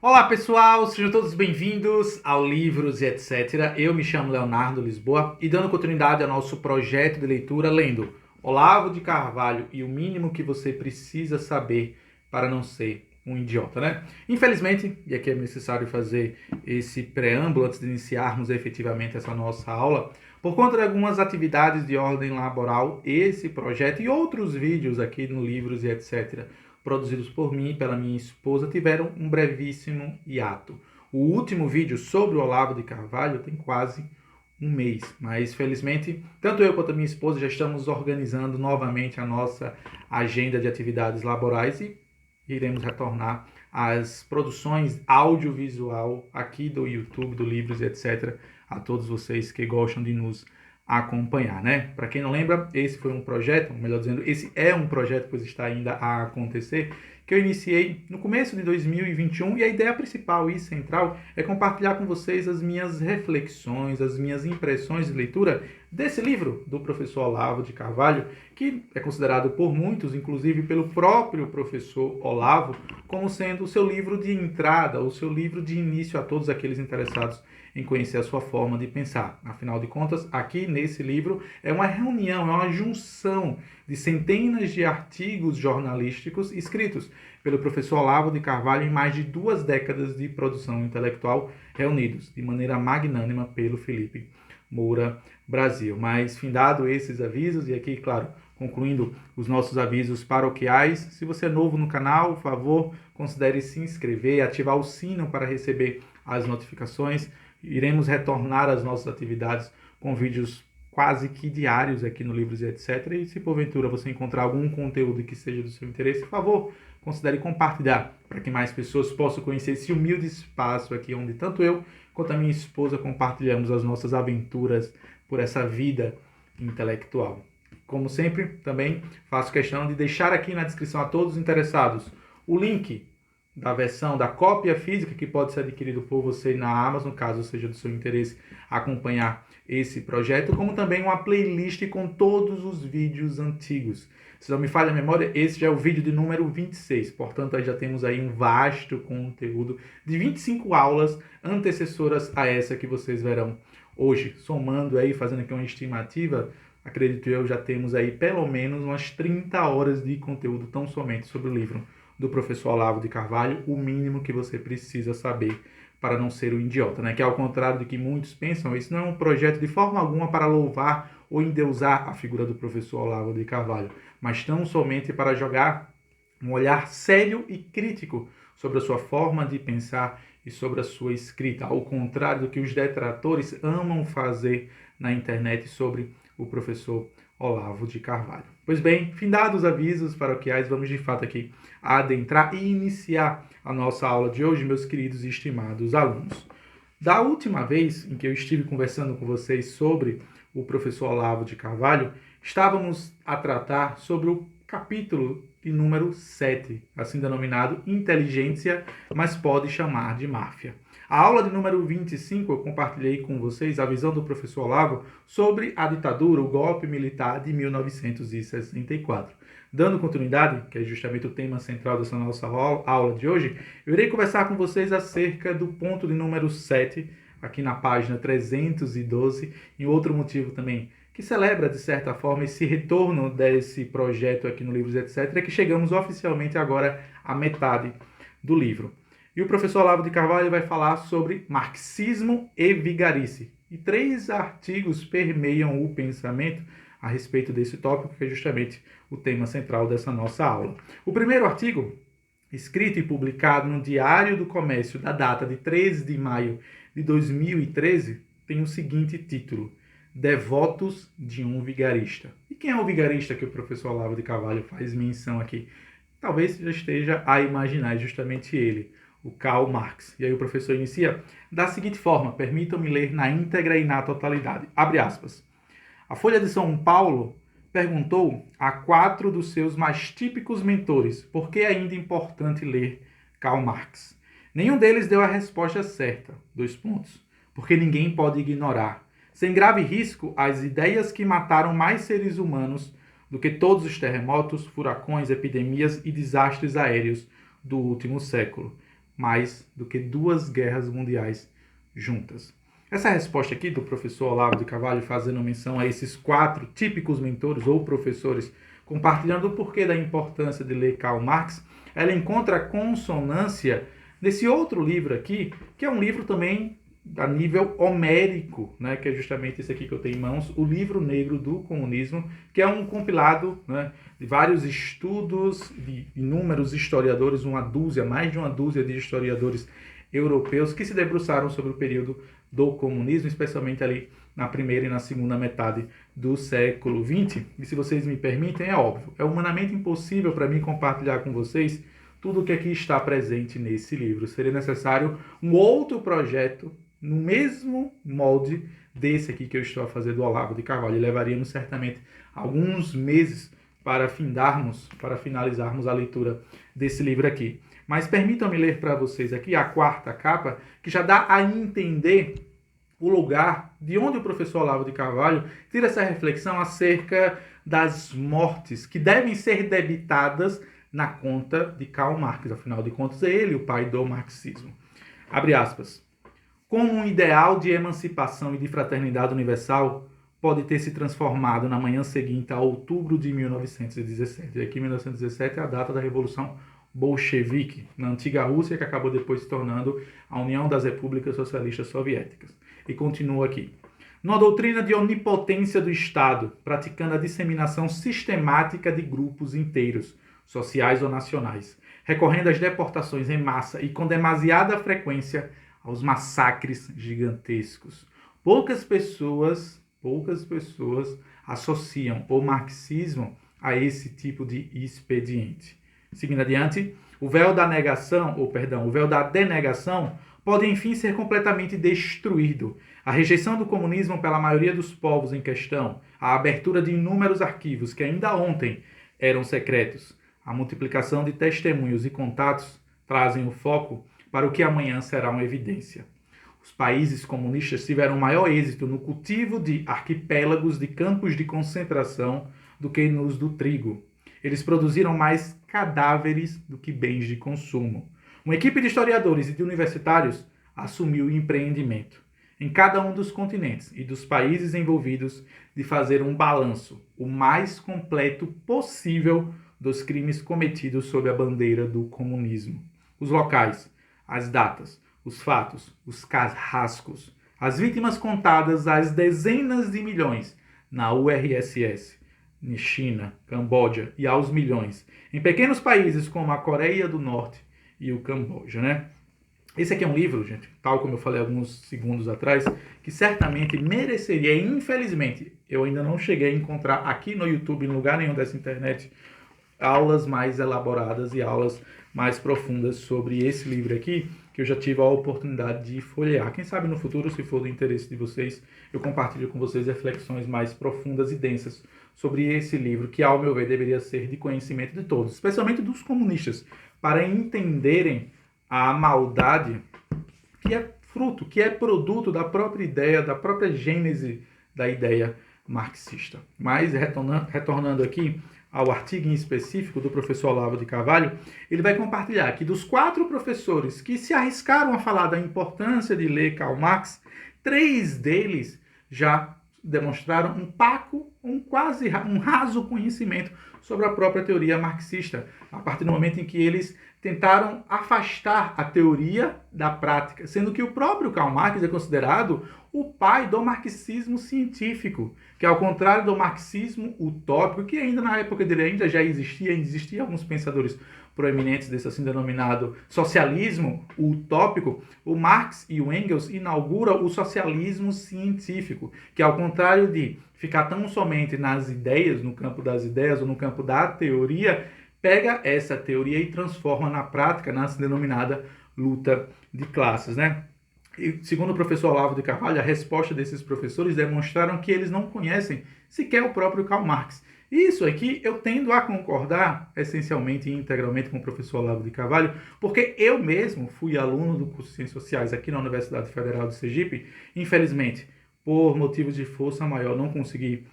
Olá pessoal, sejam todos bem-vindos ao Livros e etc. Eu me chamo Leonardo Lisboa e dando continuidade ao nosso projeto de leitura lendo Olavo de Carvalho e o mínimo que você precisa saber para não ser um idiota, né? Infelizmente, e aqui é necessário fazer esse preâmbulo antes de iniciarmos efetivamente essa nossa aula, por conta de algumas atividades de ordem laboral, esse projeto e outros vídeos aqui no Livros e etc., produzidos por mim e pela minha esposa, tiveram um brevíssimo hiato. O último vídeo sobre o Olavo de Carvalho tem quase um mês, mas felizmente tanto eu quanto a minha esposa já estamos organizando novamente a nossa agenda de atividades laborais e iremos retornar às produções audiovisual aqui do YouTube, do Livros e etc. a todos vocês que gostam de nos acompanhar, né? Para quem não lembra, esse foi um projeto, melhor dizendo, esse é um projeto, pois está ainda a acontecer, que eu iniciei no começo de 2021 e a ideia principal e central é compartilhar com vocês as minhas reflexões, as minhas impressões de leitura desse livro do professor Olavo de Carvalho, que é considerado por muitos, inclusive pelo próprio professor Olavo, como sendo o seu livro de entrada, o seu livro de início a todos aqueles interessados em conhecer a sua forma de pensar. Afinal de contas, aqui nesse livro é uma reunião, é uma junção de centenas de artigos jornalísticos escritos pelo professor Olavo de Carvalho em mais de 2 décadas de produção intelectual, reunidos de maneira magnânima pelo Felipe Moura Brasil. Mas, findado esses avisos, e aqui, claro, concluindo os nossos avisos paroquiais, se você é novo no canal, por favor, considere se inscrever, ativar o sino para receber as notificações. Iremos retornar às nossas atividades com vídeos quase que diários aqui no Livros e etc. E se porventura você encontrar algum conteúdo que seja do seu interesse, por favor, considere compartilhar para que mais pessoas possam conhecer esse humilde espaço aqui onde tanto eu quanto a minha esposa compartilhamos as nossas aventuras por essa vida intelectual. Como sempre, também faço questão de deixar aqui na descrição a todos os interessados o link da versão da cópia física que pode ser adquirido por você na Amazon, caso seja do seu interesse acompanhar esse projeto, como também uma playlist com todos os vídeos antigos. Se não me falha a memória, esse já é o vídeo de número 26, portanto aí já temos aí um vasto conteúdo de 25 aulas antecessoras a essa que vocês verão hoje. Somando aí, fazendo aqui uma estimativa, acredito eu, já temos aí pelo menos umas 30 horas de conteúdo tão somente sobre o livro do professor Olavo de Carvalho, o mínimo que você precisa saber para não ser um idiota, né? Que ao contrário do que muitos pensam, isso não é um projeto de forma alguma para louvar ou endeusar a figura do professor Olavo de Carvalho, mas tão somente para jogar um olhar sério e crítico sobre a sua forma de pensar e sobre a sua escrita, ao contrário do que os detratores amam fazer na internet sobre o professor Olavo de Carvalho. Pois bem, findados os avisos paroquiais, vamos de fato aqui adentrar e iniciar a nossa aula de hoje, meus queridos e estimados alunos. Da última vez em que eu estive conversando com vocês sobre o professor Olavo de Carvalho, estávamos a tratar sobre o capítulo de número 7, assim denominado Inteligência, mas pode chamar de Máfia. A aula de número 25 eu compartilhei com vocês a visão do professor Olavo sobre a ditadura, o golpe militar de 1964. Dando continuidade, que é justamente o tema central dessa nossa aula de hoje, eu irei conversar com vocês acerca do ponto de número 7, aqui na página 312, e outro motivo também que celebra, de certa forma, esse retorno desse projeto aqui no Livros etc., é que chegamos oficialmente agora à metade do livro. E o professor Olavo de Carvalho vai falar sobre marxismo e vigarice. E 3 artigos permeiam o pensamento a respeito desse tópico, que é justamente o tema central dessa nossa aula. O primeiro artigo, escrito e publicado no Diário do Comércio, da data de 13 de maio de 2013, tem o seguinte título: Devotos de um vigarista. E quem é o vigarista que o professor Olavo de Carvalho faz menção aqui? Talvez já esteja a imaginar, justamente ele, o Karl Marx. E aí o professor inicia da seguinte forma, permitam-me ler na íntegra e na totalidade. Abre aspas. A Folha de São Paulo perguntou a 4 dos seus mais típicos mentores por que é ainda importante ler Karl Marx. Nenhum deles deu a resposta certa. Porque ninguém pode ignorar, sem grave risco, as ideias que mataram mais seres humanos do que todos os terremotos, furacões, epidemias e desastres aéreos do último século. mais do que 2 guerras mundiais juntas. Essa resposta aqui do professor Olavo de Carvalho, fazendo menção a esses 4 típicos mentores ou professores, compartilhando o porquê da importância de ler Karl Marx, ela encontra consonância nesse outro livro aqui, que é um livro também a nível homérico, né, que é justamente esse aqui que eu tenho em mãos, o Livro Negro do Comunismo, que é um compilado, né, de vários estudos de inúmeros historiadores, mais de uma dúzia de historiadores europeus que se debruçaram sobre o período do comunismo, especialmente ali na primeira e na segunda metade do século XX. E se vocês me permitem, é óbvio, é humanamente impossível para mim compartilhar com vocês tudo o que aqui está presente nesse livro. Seria necessário um outro projeto no mesmo molde desse aqui que eu estou a fazer do Olavo de Carvalho. E levaríamos certamente alguns meses para finalizarmos a leitura desse livro aqui. Mas permitam-me ler para vocês aqui a 4ª capa, que já dá a entender o lugar de onde o professor Olavo de Carvalho tira essa reflexão acerca das mortes que devem ser debitadas na conta de Karl Marx. Afinal de contas, é ele o pai do marxismo. Abre aspas. Como um ideal de emancipação e de fraternidade universal pode ter se transformado na manhã seguinte a outubro de 1917. E aqui, 1917 é a data da Revolução Bolchevique, na antiga Rússia, que acabou depois se tornando a União das Repúblicas Socialistas Soviéticas. E continua aqui. Numa doutrina de onipotência do Estado, praticando a disseminação sistemática de grupos inteiros, sociais ou nacionais, recorrendo às deportações em massa e com demasiada frequência aos massacres gigantescos. Poucas pessoas associam o marxismo a esse tipo de expediente. Seguindo adiante, o véu da denegação pode enfim ser completamente destruído. A rejeição do comunismo pela maioria dos povos em questão, a abertura de inúmeros arquivos que ainda ontem eram secretos, a multiplicação de testemunhos e contatos trazem o foco para o que amanhã será uma evidência. Os países comunistas tiveram maior êxito no cultivo de arquipélagos de campos de concentração do que nos do trigo. Eles produziram mais cadáveres do que bens de consumo. Uma equipe de historiadores e de universitários assumiu o empreendimento, em cada um dos continentes e dos países envolvidos, de fazer um balanço o mais completo possível dos crimes cometidos sob a bandeira do comunismo. Os locais, as datas, os fatos, os carrascos, as vítimas contadas às dezenas de milhões na URSS, na China, Camboja e aos milhões, em pequenos países como a Coreia do Norte e o Camboja, né? Esse aqui é um livro, gente, tal como eu falei alguns segundos atrás, que certamente mereceria, infelizmente, eu ainda não cheguei a encontrar aqui no YouTube, em lugar nenhum dessa internet, aulas mais elaboradas e aulas mais profundas sobre esse livro aqui, que eu já tive a oportunidade de folhear. Quem sabe no futuro, se for do interesse de vocês, eu compartilho com vocês reflexões mais profundas e densas sobre esse livro, que, ao meu ver, deveria ser de conhecimento de todos, especialmente dos comunistas, para entenderem a maldade que é fruto, que é produto da própria ideia, da própria gênese da ideia marxista. Mas, retornando aqui ao artigo em específico do professor Olavo de Carvalho, ele vai compartilhar que dos 4 professores que se arriscaram a falar da importância de ler Karl Marx, 3 deles já demonstraram um raso conhecimento sobre a própria teoria marxista, a partir do momento em que eles tentaram afastar a teoria da prática, sendo que o próprio Karl Marx é considerado o pai do marxismo científico, que ao contrário do marxismo utópico, que ainda na época dele ainda já existia alguns pensadores proeminentes desse assim denominado socialismo utópico, o Marx e o Engels inauguram o socialismo científico, que ao contrário de ficar tão somente nas ideias, no campo das ideias ou no campo da teoria, pega essa teoria e transforma na prática, na denominada luta de classes, né? E, segundo o professor Olavo de Carvalho, a resposta desses professores demonstraram que eles não conhecem sequer o próprio Karl Marx. Isso aqui eu tendo a concordar essencialmente e integralmente com o professor Olavo de Carvalho, porque eu mesmo fui aluno do curso de Ciências Sociais aqui na Universidade Federal de Sergipe. Infelizmente, por motivos de força maior, não consegui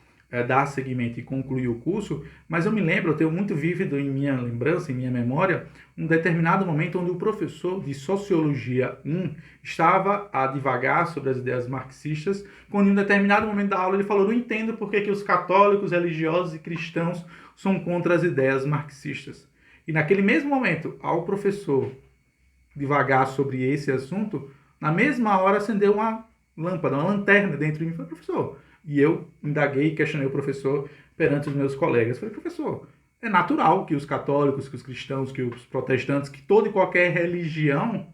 dar seguimento e concluir o curso, mas eu me lembro, eu tenho muito vívido em minha lembrança, em minha memória, um determinado momento onde o professor de Sociologia 1 estava a divagar sobre as ideias marxistas, quando em um determinado momento da aula ele falou: não entendo por que os católicos, religiosos e cristãos são contra as ideias marxistas. E naquele mesmo momento, ao professor divagar sobre esse assunto, na mesma hora acendeu uma lâmpada, uma lanterna dentro de mim. Falei: professor. E eu indaguei e questionei o professor perante os meus colegas. Falei: professor, é natural que os católicos, que os cristãos, que os protestantes, que toda e qualquer religião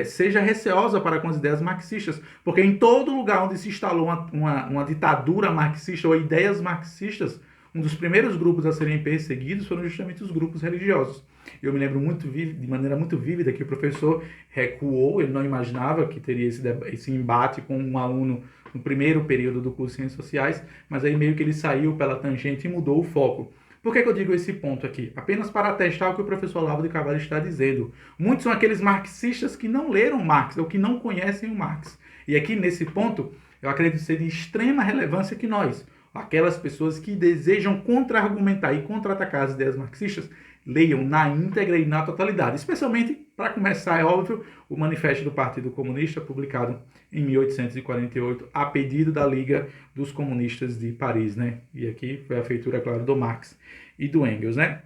seja receosa para com as ideias marxistas, porque em todo lugar onde se instalou uma ditadura marxista ou ideias marxistas, um dos primeiros grupos a serem perseguidos foram justamente os grupos religiosos. Eu me lembro de maneira muito vívida que o professor recuou, ele não imaginava que teria esse embate com um aluno no primeiro período do curso de Ciências Sociais, mas aí meio que ele saiu pela tangente e mudou o foco. Por que eu digo esse ponto aqui? Apenas para atestar o que o professor Olavo de Carvalho está dizendo. Muitos são aqueles marxistas que não leram Marx, ou que não conhecem o Marx. E aqui, nesse ponto, eu acredito ser de extrema relevância que nós, aquelas pessoas que desejam contra-argumentar e contra-atacar as ideias marxistas, leiam na íntegra e na totalidade. Especialmente, para começar, é óbvio, o Manifesto do Partido Comunista, publicado em 1848, a pedido da Liga dos Comunistas de Paris, né? E aqui foi a feitura, claro, do Marx e do Engels, né?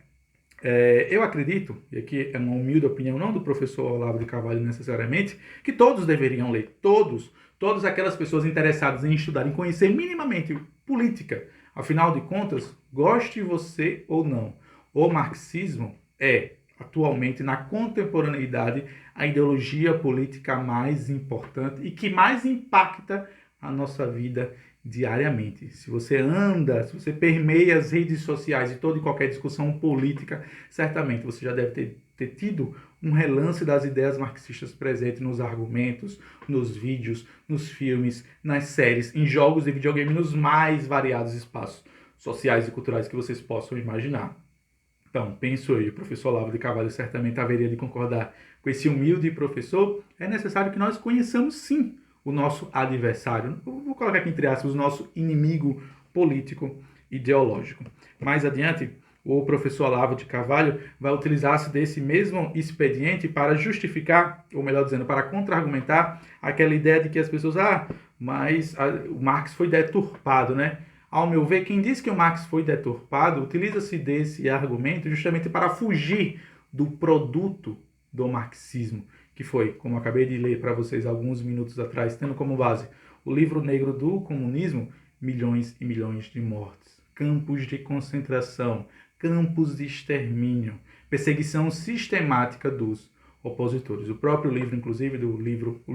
Eu acredito, e aqui é uma humilde opinião, não do professor Olavo de Carvalho necessariamente, que todos deveriam ler, todas aquelas pessoas interessadas em estudar, em conhecer minimamente política. Afinal de contas, goste você ou não, o marxismo é, atualmente, na contemporaneidade, a ideologia política mais importante e que mais impacta a nossa vida diariamente. Se você permeia as redes sociais e toda e qualquer discussão política, certamente você já deve ter tido um relance das ideias marxistas presentes nos argumentos, nos vídeos, nos filmes, nas séries, em jogos de videogame, nos mais variados espaços sociais e culturais que vocês possam imaginar. Então, penso eu, o professor Olavo de Carvalho certamente haveria de concordar com esse humilde professor, é necessário que nós conheçamos sim o nosso adversário, vou colocar aqui entre aspas, o nosso inimigo político ideológico. Mais adiante, o professor Olavo de Carvalho vai utilizar-se desse mesmo expediente para justificar, ou melhor dizendo, para contra-argumentar aquela ideia de que as pessoas, mas o Marx foi deturpado, né? Ao meu ver, quem diz que o Marx foi deturpado, utiliza-se desse argumento justamente para fugir do produto do marxismo, que foi, como eu acabei de ler para vocês alguns minutos atrás, tendo como base o livro negro do comunismo, milhões e milhões de mortes, campos de concentração, campos de extermínio, perseguição sistemática dos opositores. O próprio livro, inclusive, o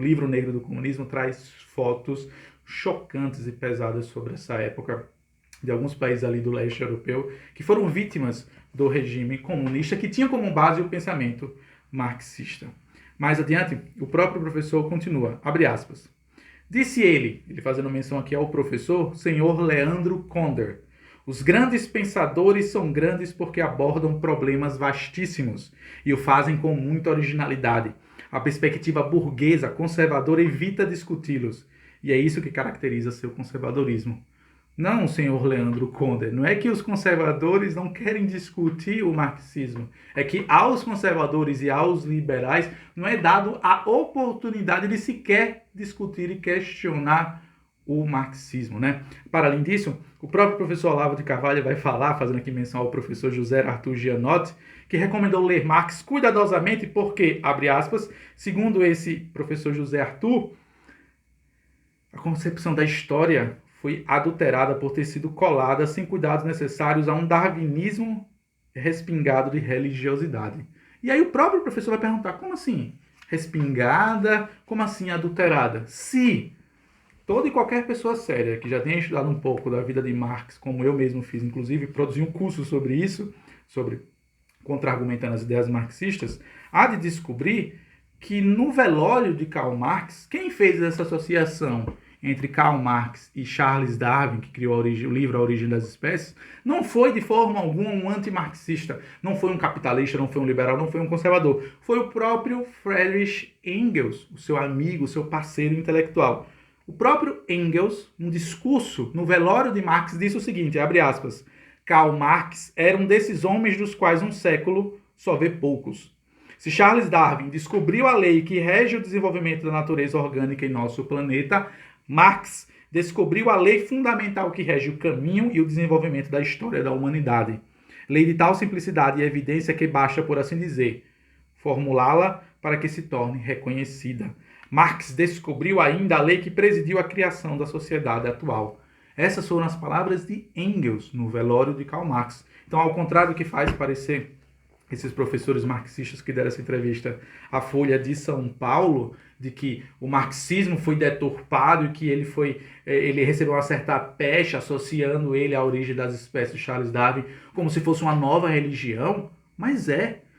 livro negro do comunismo, traz fotos chocantes e pesadas sobre essa época de alguns países ali do leste europeu que foram vítimas do regime comunista que tinha como base o pensamento marxista. Mais adiante, o próprio professor continua, abre aspas. Disse ele fazendo menção aqui ao professor, senhor Leandro Conder, os grandes pensadores são grandes porque abordam problemas vastíssimos e o fazem com muita originalidade. A perspectiva burguesa, conservadora, evita discuti-los. E é isso que caracteriza seu conservadorismo. Não, senhor Leandro Conder, não é que os conservadores não querem discutir o marxismo. É que aos conservadores e aos liberais não é dado a oportunidade de sequer discutir e questionar o marxismo, né? Para além disso, o próprio professor Olavo de Carvalho vai falar, fazendo aqui menção ao professor José Arthur Gianotti, que recomendou ler Marx cuidadosamente porque, abre aspas, segundo esse professor José Arthur, a concepção da história foi adulterada por ter sido colada sem cuidados necessários a um darwinismo respingado de religiosidade. E aí o próprio professor vai perguntar, como assim respingada, como assim adulterada? Se toda e qualquer pessoa séria que já tenha estudado um pouco da vida de Marx, como eu mesmo fiz, inclusive produzi um curso sobre isso, sobre contra-argumentando as ideias marxistas, há de descobrir que no velório de Karl Marx, quem fez essa associação entre Karl Marx e Charles Darwin, que criou o livro A Origem das Espécies, não foi de forma alguma um antimarxista, não foi um capitalista, não foi um liberal, não foi um conservador. Foi o próprio Friedrich Engels, o seu amigo, o seu parceiro intelectual. O próprio Engels, um discurso no velório de Marx, disse o seguinte, abre aspas, Karl Marx era um desses homens dos quais um século só vê poucos. Se Charles Darwin descobriu a lei que rege o desenvolvimento da natureza orgânica em nosso planeta, Marx descobriu a lei fundamental que rege o caminho e o desenvolvimento da história da humanidade. Lei de tal simplicidade e evidência que basta, por assim dizer, formulá-la para que se torne reconhecida. Marx descobriu ainda a lei que presidiu a criação da sociedade atual. Essas foram as palavras de Engels no velório de Karl Marx. Então, ao contrário do que faz parecer esses professores marxistas que deram essa entrevista à Folha de São Paulo, de que o marxismo foi deturpado e que ele recebeu uma certa pecha associando ele à origem das espécies de Charles Darwin como se fosse uma nova religião, mas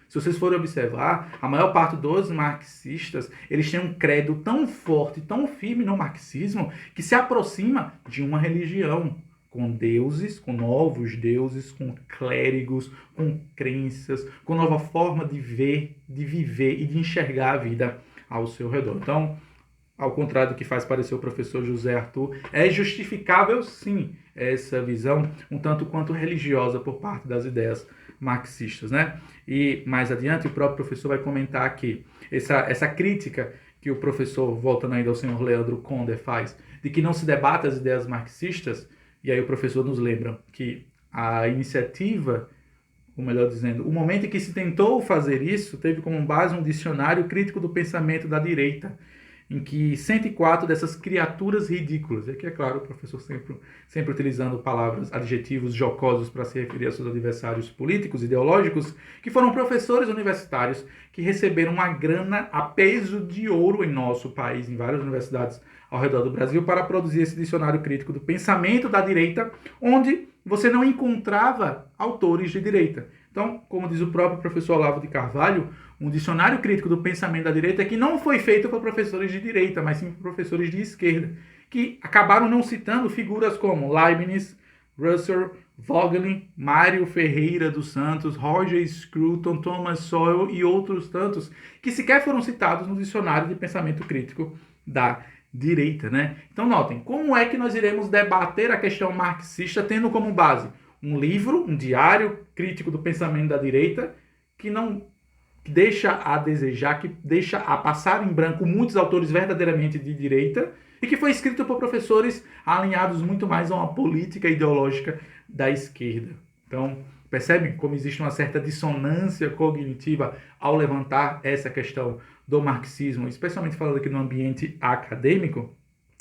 se vocês forem observar, a maior parte dos marxistas, eles têm um credo tão forte, tão firme no marxismo, que se aproxima de uma religião, com deuses, com novos deuses, com clérigos, com crenças, com nova forma de ver, de viver e de enxergar a vida ao seu redor. Então, ao contrário do que faz parecer o professor José Arthur, é justificável sim essa visão um tanto quanto religiosa por parte das ideias marxistas, né? E mais adiante o próprio professor vai comentar aqui essa crítica que o professor, voltando ainda ao senhor Leandro Conder, faz, de que não se debata as ideias marxistas, e aí o professor nos lembra que a iniciativa, ou melhor dizendo, o momento em que se tentou fazer isso, teve como base um dicionário crítico do pensamento da direita, em que 104 dessas criaturas ridículas, e aqui é claro o professor sempre utilizando palavras, adjetivos jocosos para se referir a seus adversários políticos, ideológicos, que foram professores universitários que receberam uma grana a peso de ouro em nosso país, em várias universidades ao redor do Brasil, para produzir esse dicionário crítico do pensamento da direita, onde você não encontrava autores de direita. Então, como diz o próprio professor Olavo de Carvalho, um dicionário crítico do pensamento da direita que não foi feito para professores de direita, mas sim para professores de esquerda, que acabaram não citando figuras como Leibniz, Russell, Vogelin, Mário Ferreira dos Santos, Roger Scruton, Thomas Sowell e outros tantos, que sequer foram citados no dicionário de pensamento crítico da direita, né? Então notem, como é que nós iremos debater a questão marxista tendo como base um livro, um diário crítico do pensamento da direita, que deixa a desejar, que deixa a passar em branco muitos autores verdadeiramente de direita, e que foi escrito por professores alinhados muito mais a uma política ideológica da esquerda. Então, percebem como existe uma certa dissonância cognitiva ao levantar essa questão do marxismo, especialmente falando aqui no ambiente acadêmico?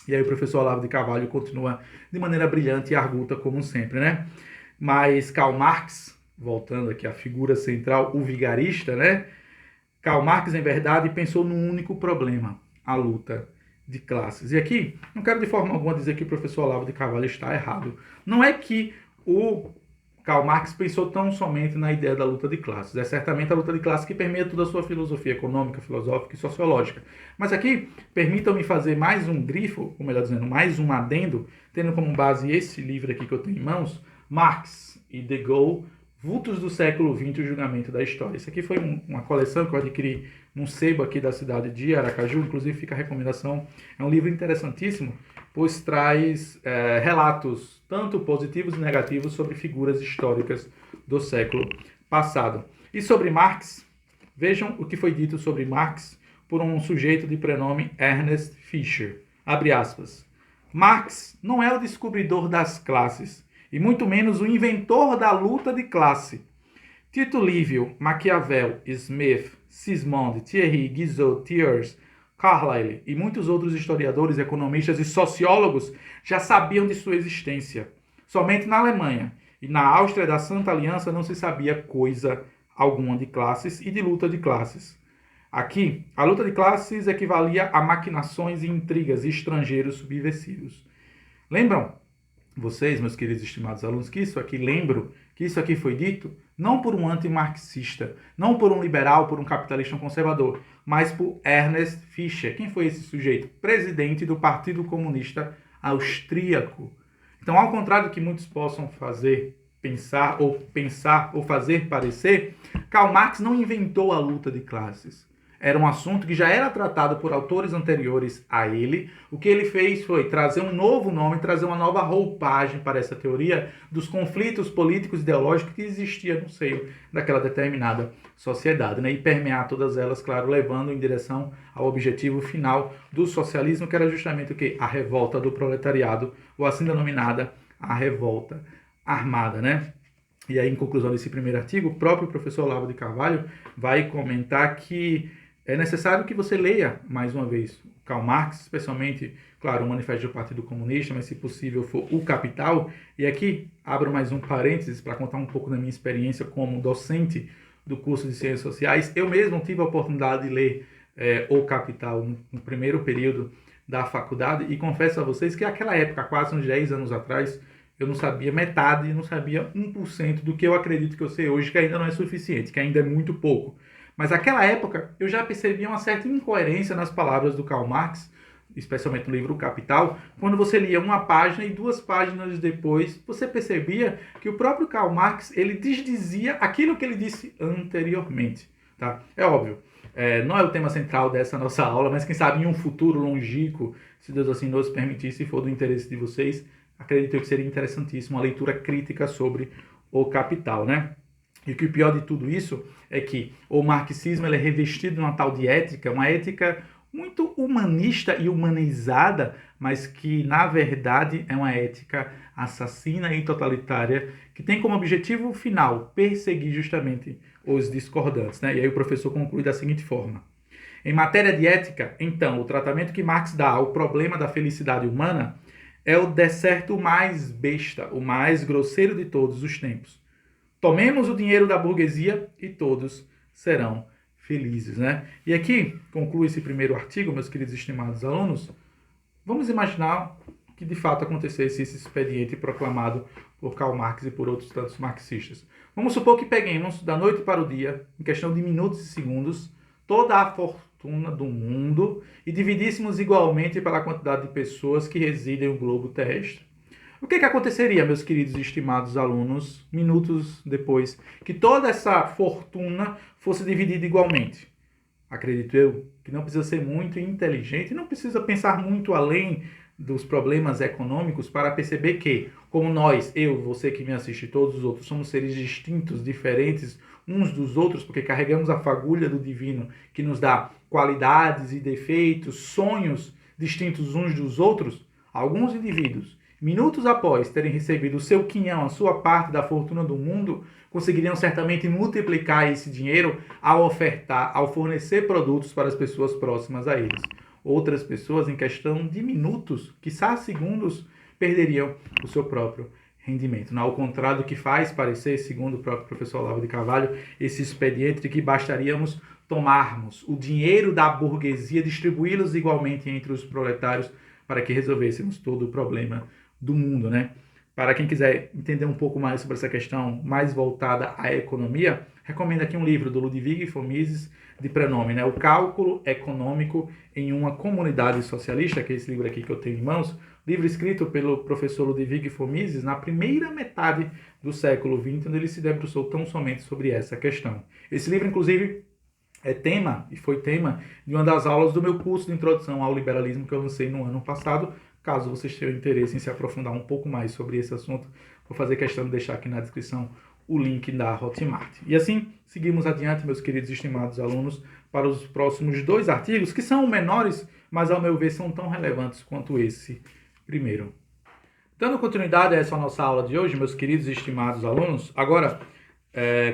E aí o professor Olavo de Carvalho continua de maneira brilhante e arguta como sempre, né? Mas Karl Marx, voltando aqui à figura central, o vigarista, né? Karl Marx, em verdade, pensou num único problema, a luta de classes. E aqui, não quero de forma alguma dizer que o professor Olavo de Carvalho está errado. Não é que o Karl Marx pensou tão somente na ideia da luta de classes. É certamente a luta de classes que permeia toda a sua filosofia econômica, filosófica e sociológica. Mas aqui, permitam-me fazer mais um grifo, ou melhor dizendo, mais um adendo, tendo como base esse livro aqui que eu tenho em mãos, Marx e De Gaulle, Vultos do século XX, o julgamento da história. Isso aqui foi uma coleção que eu adquiri num sebo aqui da cidade de Aracaju, inclusive fica a recomendação. É um livro interessantíssimo, pois traz relatos tanto positivos e negativos sobre figuras históricas do século passado. E sobre Marx, vejam o que foi dito sobre Marx por um sujeito de prenome Ernest Fischer. Abre aspas. Marx não é o descobridor das classes, e muito menos o inventor da luta de classe. Tito Livio, Maquiavel, Smith, Sismond, Thierry, Guizot, Thiers, Carlyle e muitos outros historiadores, economistas e sociólogos já sabiam de sua existência. Somente na Alemanha e na Áustria da Santa Aliança não se sabia coisa alguma de classes e de luta de classes. Aqui, a luta de classes equivalia a maquinações e intrigas e estrangeiros subversivos. Lembram? Vocês, meus queridos e estimados alunos, que isso aqui foi dito não por um antimarxista, não por um liberal, por um capitalista conservador, mas por Ernest Fischer. Quem foi esse sujeito? Presidente do Partido Comunista Austríaco. Então, ao contrário do que muitos possam pensar ou fazer parecer, Karl Marx não inventou a luta de classes. era um assunto que já era tratado por autores anteriores a ele. O que ele fez foi trazer um novo nome, trazer uma nova roupagem para essa teoria dos conflitos políticos e ideológicos que existiam no seio daquela determinada sociedade, né? E permear todas elas, claro, levando em direção ao objetivo final do socialismo, que era justamente o quê? A revolta do proletariado, ou assim denominada a revolta armada, né? E aí, em conclusão desse primeiro artigo, o próprio professor Olavo de Carvalho vai comentar que é necessário que você leia, mais uma vez, Karl Marx, especialmente, claro, o Manifesto do Partido Comunista, mas se possível for o Capital. E aqui, abro mais um parênteses para contar um pouco da minha experiência como docente do curso de Ciências Sociais. Eu mesmo tive a oportunidade de ler O Capital no primeiro período da faculdade e confesso a vocês que naquela época, quase uns 10 anos atrás, eu não sabia metade, não sabia 1% do que eu acredito que eu sei hoje, que ainda não é suficiente, que ainda é muito pouco. Mas naquela época eu já percebia uma certa incoerência nas palavras do Karl Marx, especialmente no livro O Capital, quando você lia uma página e 2 páginas depois, você percebia que o próprio Karl Marx ele desdizia aquilo que ele disse anteriormente. Tá? É óbvio, não é o tema central dessa nossa aula, mas quem sabe em um futuro longínquo, se Deus assim nos permitir, se for do interesse de vocês, acredito que seria interessantíssimo uma leitura crítica sobre o Capital, né? E o que é pior de tudo isso é que o marxismo ele é revestido de uma tal de ética, uma ética muito humanista e humanizada, mas que, na verdade, é uma ética assassina e totalitária, que tem como objetivo final perseguir justamente os discordantes, né? E aí o professor conclui da seguinte forma. Em matéria de ética, então, o tratamento que Marx dá ao problema da felicidade humana é o decerto mais besta, o mais grosseiro de todos os tempos. Tomemos o dinheiro da burguesia e todos serão felizes, né? E aqui conclui esse primeiro artigo, meus queridos e estimados alunos. Vamos imaginar que de fato acontecesse esse expediente proclamado por Karl Marx e por outros tantos marxistas. Vamos supor que peguemos da noite para o dia, em questão de minutos e segundos, toda a fortuna do mundo e dividíssemos igualmente pela quantidade de pessoas que residem no globo terrestre. O que aconteceria, meus queridos e estimados alunos, minutos depois que toda essa fortuna fosse dividida igualmente? Acredito eu que não precisa ser muito inteligente, não precisa pensar muito além dos problemas econômicos para perceber que, como nós, eu, você que me assiste e todos os outros, somos seres distintos, diferentes uns dos outros, porque carregamos a fagulha do divino que nos dá qualidades e defeitos, sonhos distintos uns dos outros, alguns indivíduos, minutos após terem recebido o seu quinhão, a sua parte da fortuna do mundo, conseguiriam certamente multiplicar esse dinheiro ao ofertar, ao fornecer produtos para as pessoas próximas a eles. Outras pessoas, em questão de minutos, quiçá segundos, perderiam o seu próprio rendimento. Ao contrário do que faz parecer, segundo o próprio professor Olavo de Carvalho, esse expediente de que bastaríamos tomarmos o dinheiro da burguesia, distribuí-los igualmente entre os proletários para que resolvêssemos todo o problema do mundo, né? Para quem quiser entender um pouco mais sobre essa questão mais voltada à economia, recomendo aqui um livro do Ludwig von Mises, de prenome, né? O Cálculo Econômico em uma Comunidade Socialista, que é esse livro aqui que eu tenho em mãos, livro escrito pelo professor Ludwig von Mises na primeira metade do século XX, onde ele se debruçou tão somente sobre essa questão. Esse livro, inclusive, é tema, e foi tema, de uma das aulas do meu curso de Introdução ao Liberalismo que eu lancei no ano passado. Caso vocês tenham interesse em se aprofundar um pouco mais sobre esse assunto, vou fazer questão de deixar aqui na descrição o link da Hotmart. E assim, seguimos adiante, meus queridos e estimados alunos, para os próximos 2 artigos, que são menores, mas ao meu ver são tão relevantes quanto esse primeiro. Dando continuidade a essa nossa aula de hoje, meus queridos e estimados alunos, agora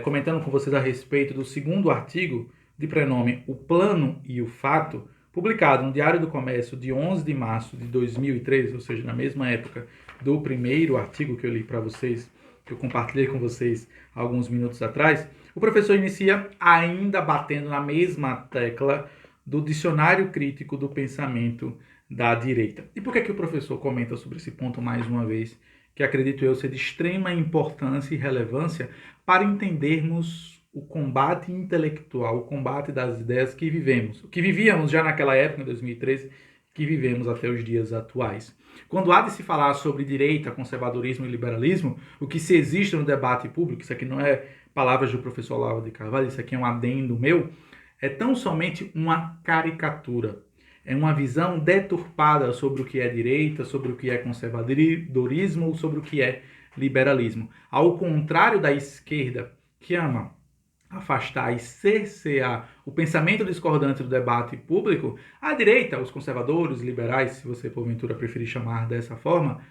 comentando com vocês a respeito do segundo artigo de prenome O Plano e o Fato, publicado no Diário do Comércio de 11 de março de 2003, ou seja, na mesma época do primeiro artigo que eu li para vocês, que eu compartilhei com vocês alguns minutos atrás, o professor inicia ainda batendo na mesma tecla do Dicionário Crítico do Pensamento da Direita. E por que o professor comenta sobre esse ponto mais uma vez, que acredito eu ser de extrema importância e relevância para entendermos o combate intelectual, o combate das ideias que vivemos, que vivíamos já naquela época, em 2013, que vivemos até os dias atuais. Quando há de se falar sobre direita, conservadorismo e liberalismo, o que se existe no debate público, isso aqui não é palavras do professor Olavo de Carvalho, isso aqui é um adendo meu, é tão somente uma caricatura. É uma visão deturpada sobre o que é direita, sobre o que é conservadorismo ou sobre o que é liberalismo. Ao contrário da esquerda, que ama afastar e cercear o pensamento discordante do debate público, a direita, os conservadores, liberais, se você porventura preferir chamar dessa forma,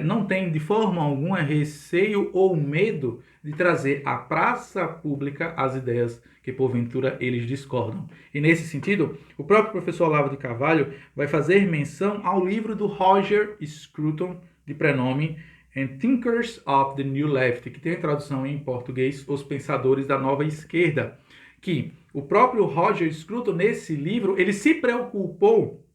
não tem de forma alguma receio ou medo de trazer à praça pública as ideias que porventura eles discordam. E nesse sentido, o próprio professor Olavo de Carvalho vai fazer menção ao livro do Roger Scruton, de prenome And Thinkers of the New Left, que tem a tradução em português, Os Pensadores da Nova Esquerda, que o próprio Roger Scruton, nesse livro, ele se preocupou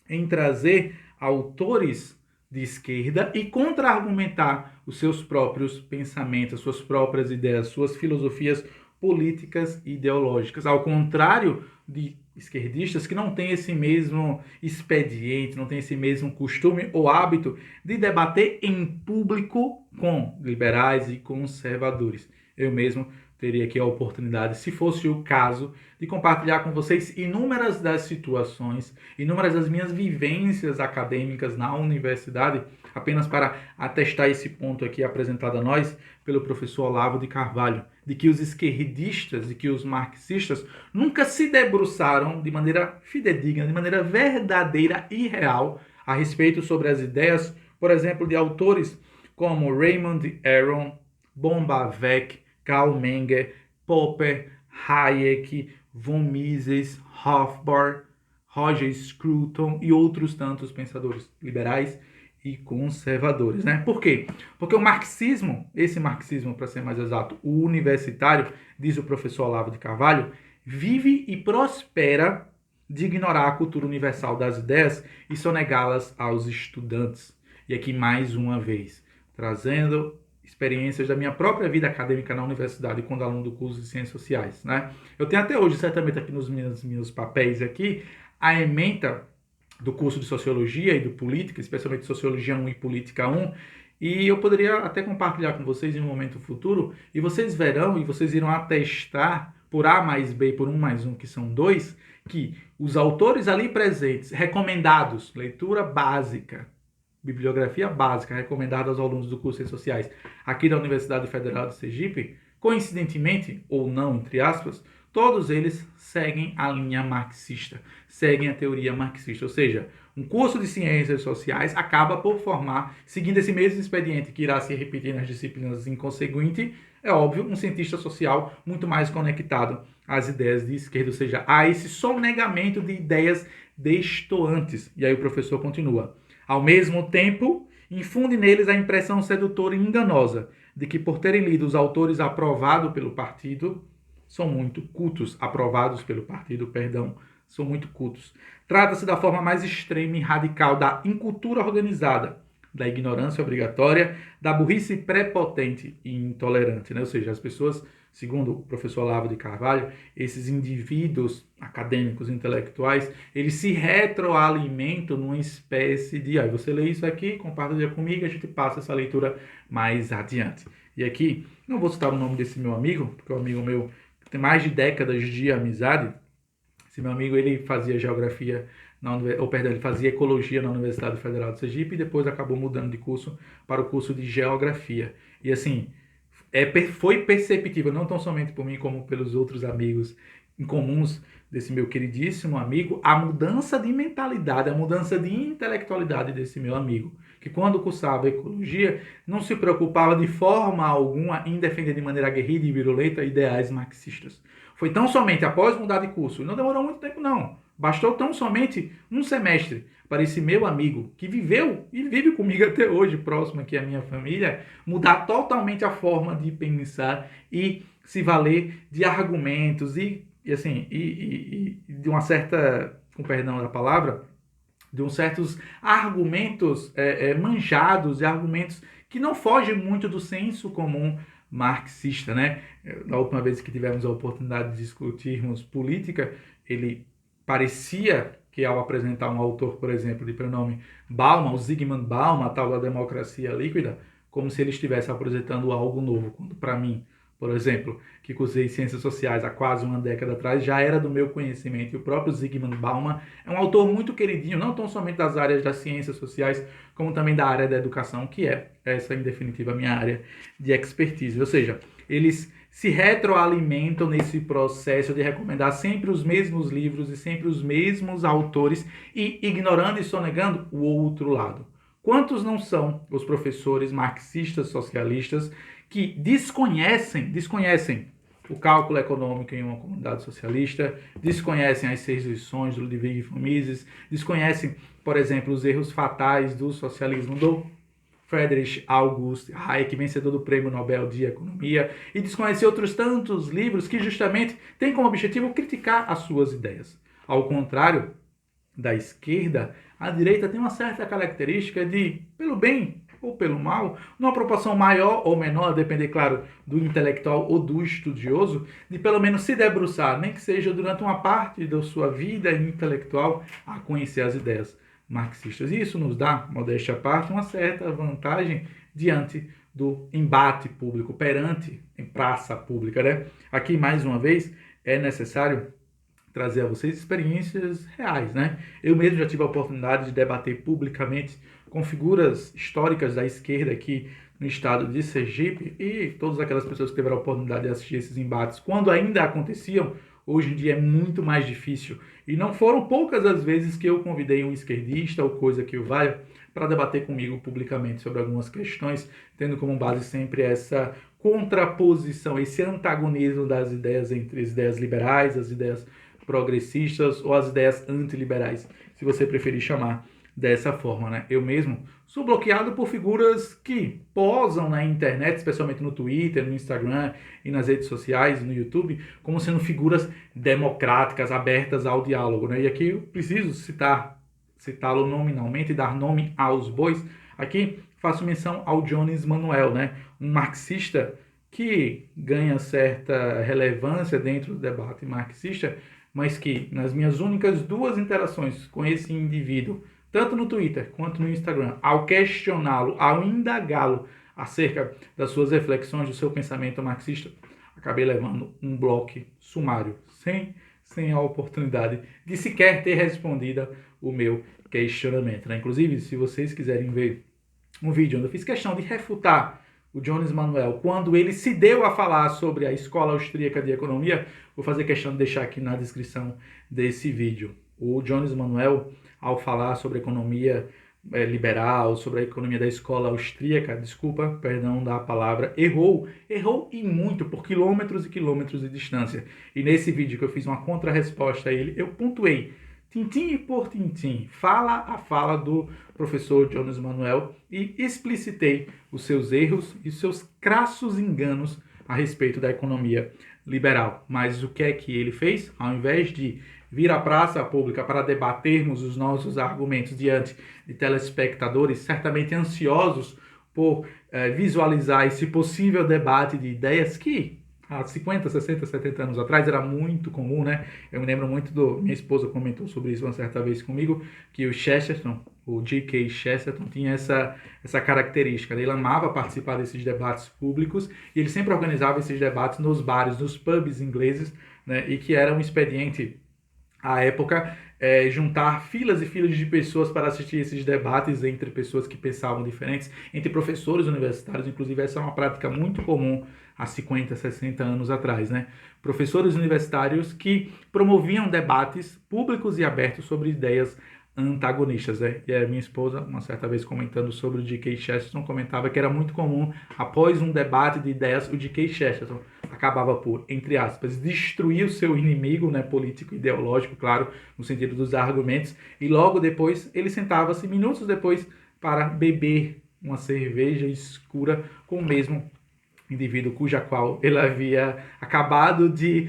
em trazer autores de esquerda e contra-argumentar os seus próprios pensamentos, suas próprias ideias, suas filosofias políticas e ideológicas, ao contrário de esquerdistas que não têm esse mesmo expediente, não têm esse mesmo costume ou hábito de debater em público com liberais e conservadores. Eu mesmo teria aqui a oportunidade, se fosse o caso, de compartilhar com vocês inúmeras das situações, inúmeras das minhas vivências acadêmicas na universidade, apenas para atestar esse ponto aqui apresentado a nós pelo professor Olavo de Carvalho, de que os esquerdistas e que os marxistas nunca se debruçaram de maneira fidedigna, de maneira verdadeira e real a respeito sobre as ideias, por exemplo, de autores como Raymond Aron, Bombavec, Karl Menger, Popper, Hayek, von Mises, Hofbauer, Roger Scruton e outros tantos pensadores liberais e conservadores, né? Por quê? Porque o marxismo, esse marxismo, para ser mais exato, o universitário, diz o professor Olavo de Carvalho, vive e prospera de ignorar a cultura universal das ideias e sonegá-las aos estudantes. E aqui mais uma vez, trazendo experiências da minha própria vida acadêmica na universidade quando aluno do curso de Ciências Sociais, né? Eu tenho até hoje, certamente aqui nos meus papéis aqui, a ementa do curso de Sociologia e do Política, especialmente Sociologia 1 e Política 1, e eu poderia até compartilhar com vocês em um momento futuro, e vocês verão, e vocês irão atestar por A mais B, por 1 mais 1, que são 2, que os autores ali presentes, recomendados, leitura básica, bibliografia básica recomendada aos alunos do curso de Ciências Sociais aqui da Universidade Federal de Sergipe, coincidentemente, ou não, entre aspas, todos eles seguem a linha marxista, seguem a teoria marxista, ou seja, um curso de Ciências Sociais acaba por formar, seguindo esse mesmo expediente que irá se repetir nas disciplinas inconsequentes, é óbvio, um cientista social muito mais conectado às ideias de esquerda, ou seja, a esse sonegamento de ideias destoantes. E aí o professor continua. Ao mesmo tempo, infunde neles a impressão sedutora e enganosa de que, por terem lido os autores aprovados pelo partido, são muito cultos, são muito cultos. Trata-se da forma mais extrema e radical da incultura organizada, da ignorância obrigatória, da burrice prepotente e intolerante, né? Ou seja, as pessoas, segundo o professor Olavo de Carvalho, esses indivíduos acadêmicos, intelectuais, eles se retroalimentam numa espécie de, você lê isso aqui, compartilha comigo, a gente passa essa leitura mais adiante. E aqui, não vou citar o nome desse meu amigo, porque é um amigo meu que tem mais de décadas de amizade. Esse meu amigo, ele fazia geografia, ele fazia ecologia na Universidade Federal de Sergipe e depois acabou mudando de curso para o curso de geografia. E assim, foi perceptível, não tão somente por mim, como pelos outros amigos incomuns desse meu queridíssimo amigo, a mudança de mentalidade, a mudança de intelectualidade desse meu amigo, que quando cursava ecologia, não se preocupava de forma alguma em defender de maneira aguerrida e virulenta ideais marxistas. Foi tão somente após mudar de curso, não demorou muito tempo não, bastou tão somente um semestre para esse meu amigo, que viveu e vive comigo até hoje, próximo aqui à minha família, mudar totalmente a forma de pensar e se valer de argumentos e de uma certa, com perdão da palavra, de uns certos argumentos manjados e argumentos que não fogem muito do senso comum marxista, né? Na última vez que tivemos a oportunidade de discutirmos política, ele parecia que ao apresentar um autor, por exemplo, de prenome Bauman, o Zygmunt Bauman, a tal da democracia líquida, como se ele estivesse apresentando algo novo, quando para mim por exemplo, que cursei Ciências Sociais há quase uma década atrás, já era do meu conhecimento. E o próprio Zygmunt Bauman é um autor muito queridinho, não tão somente das áreas das ciências sociais, como também da área da educação, que é essa, em definitiva, a minha área de expertise. Ou seja, eles se retroalimentam nesse processo de recomendar sempre os mesmos livros e sempre os mesmos autores e ignorando e sonegando o outro lado. Quantos não são os professores marxistas, socialistas, que desconhecem o cálculo econômico em uma comunidade socialista, desconhecem as 6 lições do Ludwig von Mises, desconhecem, por exemplo, os erros fatais do socialismo do Friedrich August Hayek, vencedor do Prêmio Nobel de Economia, e desconhece outros tantos livros que justamente têm como objetivo criticar as suas ideias. Ao contrário da esquerda, a direita tem uma certa característica de, pelo bem ou pelo mal, numa proporção maior ou menor, a depender, claro, do intelectual ou do estudioso, de pelo menos se debruçar, nem que seja durante uma parte da sua vida intelectual, a conhecer as ideias marxistas. E isso nos dá, modéstia à parte, uma certa vantagem diante do embate público, perante em praça pública, né? Aqui, mais uma vez, é necessário trazer a vocês experiências reais, né? Eu mesmo já tive a oportunidade de debater publicamente com figuras históricas da esquerda aqui no estado de Sergipe e todas aquelas pessoas que tiveram a oportunidade de assistir esses embates, quando ainda aconteciam, hoje em dia é muito mais difícil. E não foram poucas as vezes que eu convidei um esquerdista ou coisa que o valha para debater comigo publicamente sobre algumas questões, tendo como base sempre essa contraposição, esse antagonismo das ideias entre as ideias liberais, as ideias progressistas ou as ideias antiliberais, se você preferir chamar dessa forma, né? Eu mesmo sou bloqueado por figuras que posam na internet, especialmente no Twitter, no Instagram e nas redes sociais, no YouTube, como sendo figuras democráticas, abertas ao diálogo, né? E aqui eu preciso citá-lo nominalmente e dar nome aos bois. Aqui faço menção ao Jones Manuel, né? Um marxista que ganha certa relevância dentro do debate marxista, mas que nas minhas únicas 2 interações com esse indivíduo, tanto no Twitter quanto no Instagram, ao questioná-lo, ao indagá-lo acerca das suas reflexões, do seu pensamento marxista, acabei levando um bloco sumário, sem a oportunidade de sequer ter respondido o meu questionamento, né? Inclusive, se vocês quiserem ver um vídeo onde eu fiz questão de refutar o Jones Manuel, quando ele se deu a falar sobre a Escola Austríaca de Economia, vou fazer questão de deixar aqui na descrição desse vídeo. O Jones Manuel, ao falar sobre economia liberal, sobre a economia da escola austríaca, perdão da palavra, errou e muito, por quilômetros e quilômetros de distância. E nesse vídeo que eu fiz uma contra-resposta a ele, eu pontuei tintim por tintim, fala a fala do professor Jones Manuel e explicitei os seus erros e os seus crassos enganos a respeito da economia liberal. Mas o que é que ele fez? Ao invés de vir à praça pública para debatermos os nossos argumentos diante de telespectadores certamente ansiosos por visualizar esse possível debate de ideias que há 50, 60, 70 anos atrás era muito comum, né? Eu me lembro muito minha esposa comentou sobre isso uma certa vez comigo, que o Chesterton, o G.K. Chesterton, tinha essa característica. Ele amava participar desses debates públicos e ele sempre organizava esses debates nos bares, nos pubs ingleses, né? E que era um expediente, à época, juntar filas e filas de pessoas para assistir esses debates entre pessoas que pensavam diferentes, entre professores universitários. Inclusive, essa é uma prática muito comum há 50, 60 anos atrás, né? Professores universitários que promoviam debates públicos e abertos sobre ideias antagonistas, né? E a minha esposa, uma certa vez comentando sobre o G.K. Chesterton, comentava que era muito comum, após um debate de ideias, o G.K. Chesterton acabava por, entre aspas, destruir o seu inimigo, né, político e ideológico, claro, no sentido dos argumentos, e logo depois ele sentava-se, minutos depois, para beber uma cerveja escura com o mesmo indivíduo cuja qual ele havia acabado de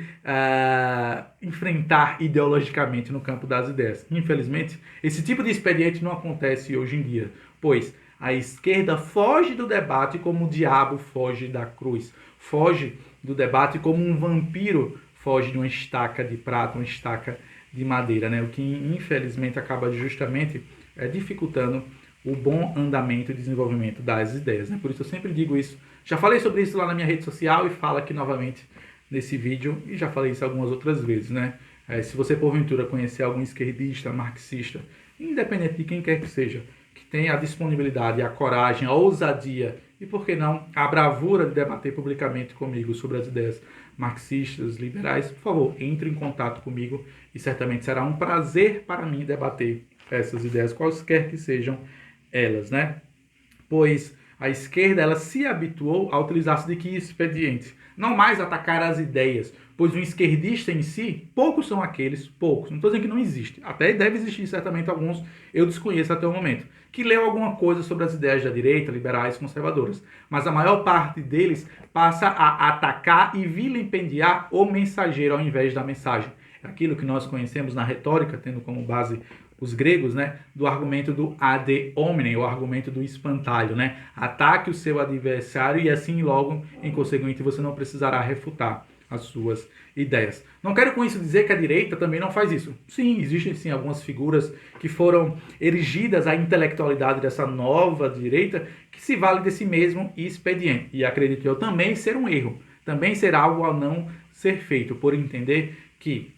enfrentar ideologicamente no campo das ideias. Infelizmente, esse tipo de expediente não acontece hoje em dia, pois a esquerda foge do debate como o diabo foge da cruz, foge do debate como um vampiro foge de uma estaca de prata, uma estaca de madeira, né? O que infelizmente acaba justamente dificultando o bom andamento e desenvolvimento das ideias, né? Por isso eu sempre digo isso. Já falei sobre isso lá na minha rede social e falo aqui novamente nesse vídeo, e já falei isso algumas outras vezes, né? Se você porventura conhecer algum esquerdista, marxista, independente de quem quer que seja, que tenha a disponibilidade, a coragem, a ousadia e, por que não, a bravura de debater publicamente comigo sobre as ideias marxistas, liberais, por favor, entre em contato comigo e certamente será um prazer para mim debater essas ideias, quaisquer que sejam elas, né? Pois a esquerda ela se habituou a utilizar-se de que expediente? Não mais atacar as ideias, pois o esquerdista em si, poucos são aqueles, poucos, não estou dizendo que não existe, até deve existir certamente alguns, eu desconheço até o momento, que leu alguma coisa sobre as ideias da direita, liberais, conservadoras, mas a maior parte deles passa a atacar e vilipendiar o mensageiro ao invés da mensagem. Aquilo que nós conhecemos na retórica, tendo como base os gregos, né, do argumento do ad hominem, o argumento do espantalho, né? Ataque o seu adversário e assim logo, em consequência, você não precisará refutar as suas ideias. Não quero com isso dizer que a direita também não faz isso. Sim, existem sim algumas figuras que foram erigidas à intelectualidade dessa nova direita que se vale desse mesmo expediente. E acredito eu também ser um erro, também ser algo a não ser feito, por entender que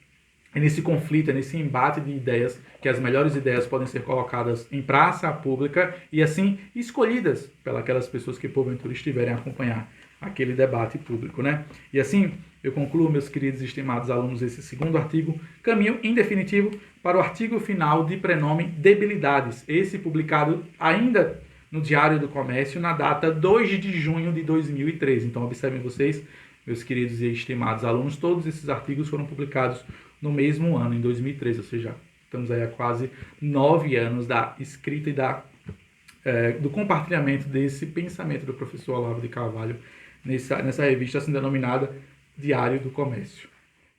é nesse conflito, é nesse embate de ideias que as melhores ideias podem ser colocadas em praça pública e assim escolhidas pelas pessoas que porventura estiverem a acompanhar aquele debate público, né? E assim eu concluo, meus queridos e estimados alunos, esse segundo artigo, caminho em definitivo para o artigo final de prenome debilidades, esse publicado ainda no Diário do Comércio na data 2 de junho de 2013. Então observem vocês, meus queridos e estimados alunos, todos esses artigos foram publicados no mesmo ano, em 2013, ou seja, estamos aí há quase 9 anos da escrita e do compartilhamento desse pensamento do professor Olavo de Carvalho nessa revista assim denominada Diário do Comércio.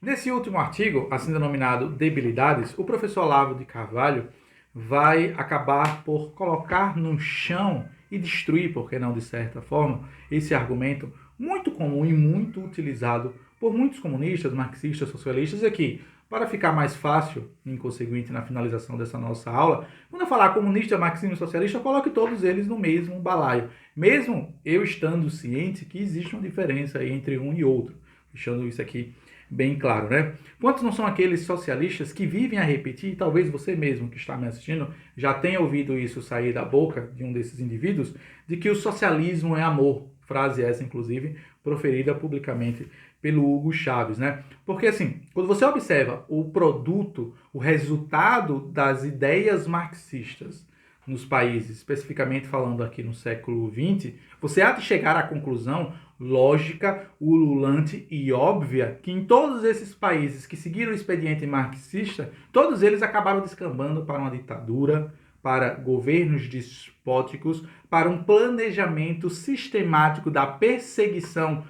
Nesse último artigo, assim denominado Debilidades, o professor Olavo de Carvalho vai acabar por colocar no chão e destruir, por que não de certa forma, esse argumento muito comum e muito utilizado por muitos comunistas, marxistas, socialistas, aqui, para ficar mais fácil, inconsequente na finalização dessa nossa aula, quando eu falar comunista, marxismo e socialista, eu coloque todos eles no mesmo balaio, mesmo eu estando ciente que existe uma diferença entre um e outro, deixando isso aqui bem claro, né? Quantos não são aqueles socialistas que vivem a repetir, e talvez você mesmo que está me assistindo já tenha ouvido isso sair da boca de um desses indivíduos, de que o socialismo é amor, frase essa, inclusive, proferida publicamente pelo Hugo Chávez, né? Porque, assim, quando você observa o produto, o resultado das ideias marxistas nos países, especificamente falando aqui no século XX, você há de chegar à conclusão lógica, ululante e óbvia que em todos esses países que seguiram o expediente marxista, todos eles acabaram descambando para uma ditadura, para governos despóticos, para um planejamento sistemático da perseguição,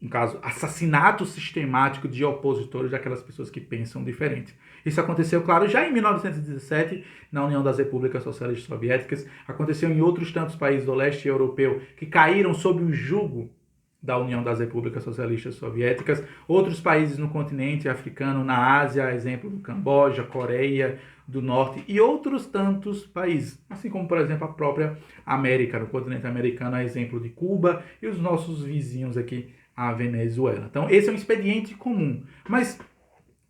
no caso, assassinato sistemático de opositores, daquelas pessoas que pensam diferente. Isso aconteceu, claro, já em 1917, na União das Repúblicas Socialistas Soviéticas, aconteceu em outros tantos países do leste europeu que caíram sob o jugo da União das Repúblicas Socialistas Soviéticas, outros países no continente africano, na Ásia, exemplo do Camboja, Coreia do Norte e outros tantos países, assim como, por exemplo, a própria América, no continente americano, a exemplo de Cuba e os nossos vizinhos aqui, a Venezuela. Então, esse é um expediente comum. Mas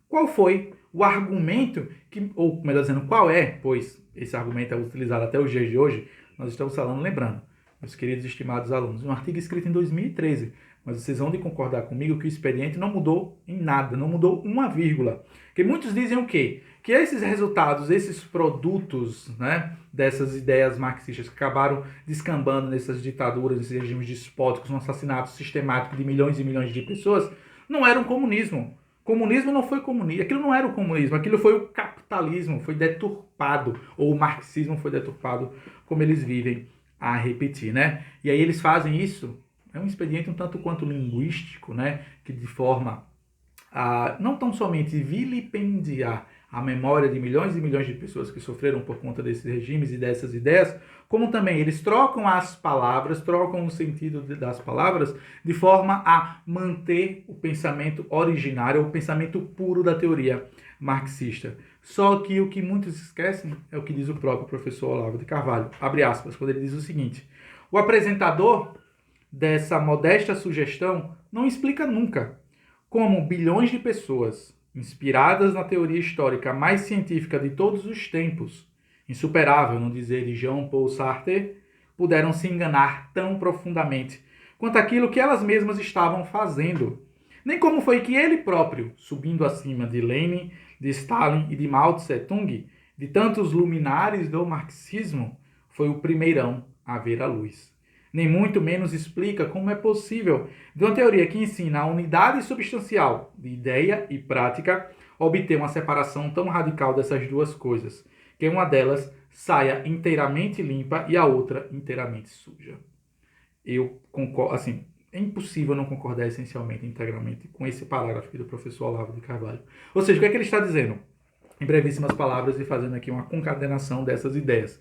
qual foi o argumento, ou melhor dizendo, qual é, pois esse argumento é utilizado até os dias de hoje, nós estamos falando, lembrando, meus queridos e estimados alunos, um artigo escrito em 2013, mas vocês vão de concordar comigo que o expediente não mudou em nada, não mudou uma vírgula. Porque muitos dizem o quê? Que esses resultados, esses produtos, né, dessas ideias marxistas que acabaram descambando nessas ditaduras, nesses regimes despóticos, um assassinato sistemático de milhões e milhões de pessoas, não era um comunismo. Comunismo não foi comunismo, aquilo não era o comunismo, aquilo foi o capitalismo, foi deturpado, ou o marxismo foi deturpado, como eles vivem a repetir, né? E aí eles fazem isso, é um expediente um tanto quanto linguístico, né? Que de forma a não tão somente vilipendiar a memória de milhões e milhões de pessoas que sofreram por conta desses regimes e dessas ideias, como também eles trocam as palavras, trocam o sentido das palavras de forma a manter o pensamento originário, o pensamento puro da teoria marxista. Só que o que muitos esquecem é o que diz o próprio professor Olavo de Carvalho, abre aspas, quando ele diz o seguinte: o apresentador dessa modesta sugestão não explica nunca como bilhões de pessoas, inspiradas na teoria histórica mais científica de todos os tempos, insuperável no dizer de Jean-Paul Sartre, puderam se enganar tão profundamente quanto aquilo que elas mesmas estavam fazendo. Nem como foi que ele próprio, subindo acima de Lenin, de Stalin e de Mao Tse-tung, de tantos luminares do marxismo, foi o primeirão a ver a luz. Nem muito menos explica como é possível, de uma teoria que ensina a unidade substancial de ideia e prática, obter uma separação tão radical dessas duas coisas, que uma delas saia inteiramente limpa e a outra inteiramente suja. Eu concordo, assim, é impossível não concordar essencialmente, integralmente, com esse parágrafo aqui do professor Olavo de Carvalho. Ou seja, o que é que ele está dizendo? Em brevíssimas palavras e fazendo aqui uma concatenação dessas ideias.